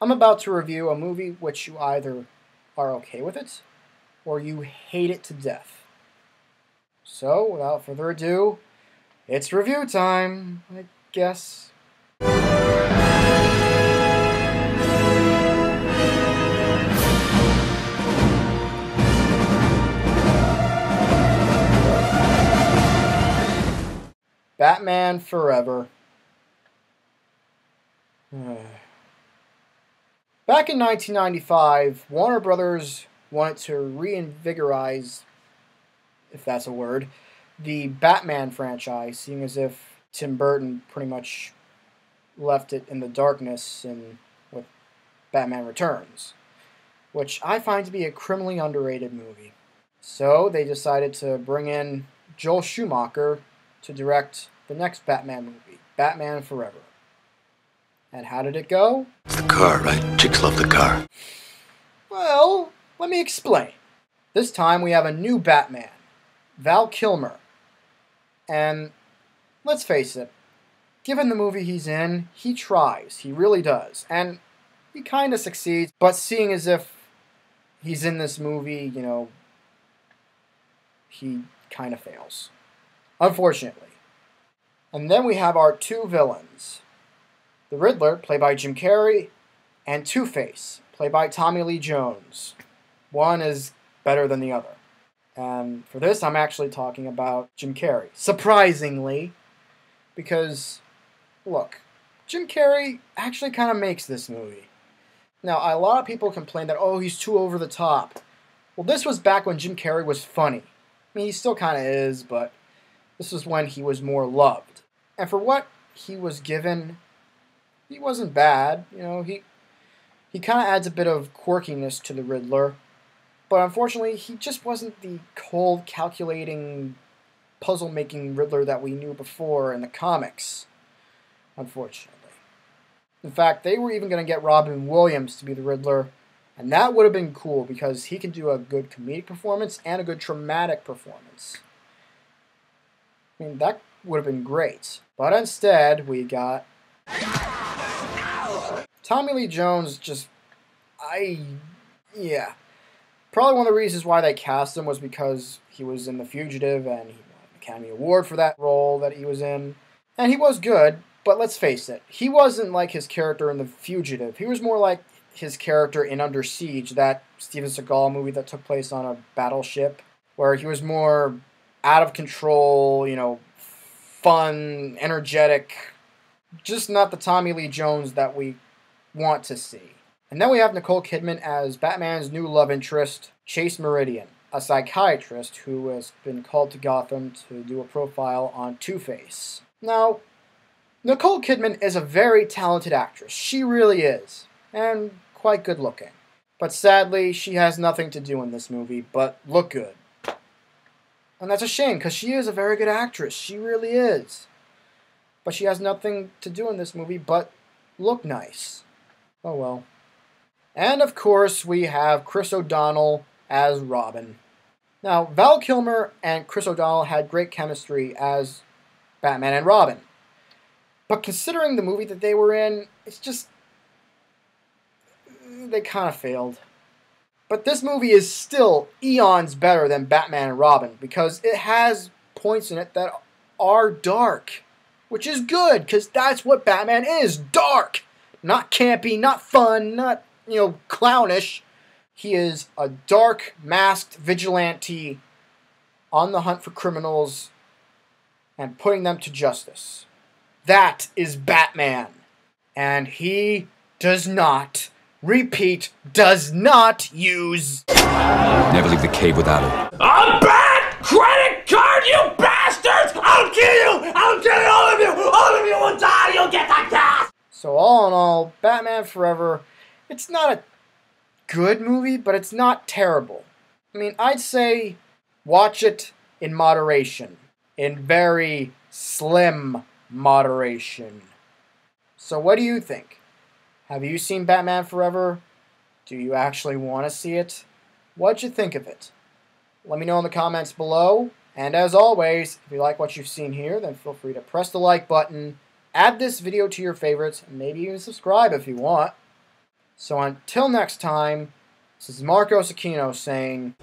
I'm about to review a movie which you either are okay with it, or you hate it to death. So, without further ado, it's review time, I guess. Batman Forever. Back in 1995, Warner Brothers wanted to reinvigorize, if that's a word, the Batman franchise, seeing as if Tim Burton pretty much left it in the darkness with Batman Returns, which I find to be a criminally underrated movie. So they decided to bring in Joel Schumacher to direct the next Batman movie, Batman Forever. And how did it go? It's the car, right? Chicks love the car. Well, let me explain. This time we have a new Batman, Val Kilmer. And let's face it, given the movie he's in, he tries. He really does. And he kind of succeeds. But seeing as if he's in this movie, he kind of fails. Unfortunately. And then we have our two villains. The Riddler, played by Jim Carrey, and Two-Face, played by Tommy Lee Jones. One is better than the other. And for this, I'm actually talking about Jim Carrey. Surprisingly, because, look, Jim Carrey actually kind of makes this movie. Now, a lot of people complain that, oh, he's too over the top. Well, this was back when Jim Carrey was funny. I mean, he still kind of is, but this was when he was more loved. And for what he was given, he wasn't bad. He kind of adds a bit of quirkiness to the Riddler. But unfortunately, he just wasn't the cold, calculating, puzzle-making Riddler that we knew before in the comics, unfortunately. In fact, they were even going to get Robin Williams to be the Riddler, and that would have been cool because he can do a good comedic performance and a good traumatic performance. I mean, that would have been great. But instead, we got Tommy Lee Jones. Probably one of the reasons why they cast him was because he was in The Fugitive and he won an Academy Award for that role that he was in. And he was good, but let's face it, he wasn't like his character in The Fugitive. He was more like his character in Under Siege, that Steven Seagal movie that took place on a battleship, where he was more out of control, fun, energetic, just not the Tommy Lee Jones that we want to see. And then we have Nicole Kidman as Batman's new love interest, Chase Meridian, a psychiatrist who has been called to Gotham to do a profile on Two-Face. Now, Nicole Kidman is a very talented actress. She really is. And quite good looking. But sadly, she has nothing to do in this movie but look good. And that's a shame, because she is a very good actress. She really is. But she has nothing to do in this movie but look nice. Oh well. And of course, we have Chris O'Donnell as Robin. Now, Val Kilmer and Chris O'Donnell had great chemistry as Batman and Robin. But considering the movie that they were in, it's just, they kind of failed. But this movie is still eons better than Batman and Robin because it has points in it that are dark. Which is good, because that's what Batman is, dark! Not campy, not fun, not, clownish. He is a dark, masked vigilante on the hunt for criminals and putting them to justice. That is Batman. And he does not, repeat, does not use... Never leave the cave without it. A bad credit card, you bastards! I'll kill you! I'll kill all of you! All of you will die! You'll get the gas! So all in all, Batman Forever, it's not a good movie, but it's not terrible. I mean, I'd say watch it in moderation. In very slim moderation. So what do you think? Have you seen Batman Forever? Do you actually want to see it? What'd you think of it? Let me know in the comments below. And as always, if you like what you've seen here, then feel free to press the like button, add this video to your favorites, and maybe even subscribe if you want. So until next time, this is Marcos Aquino saying...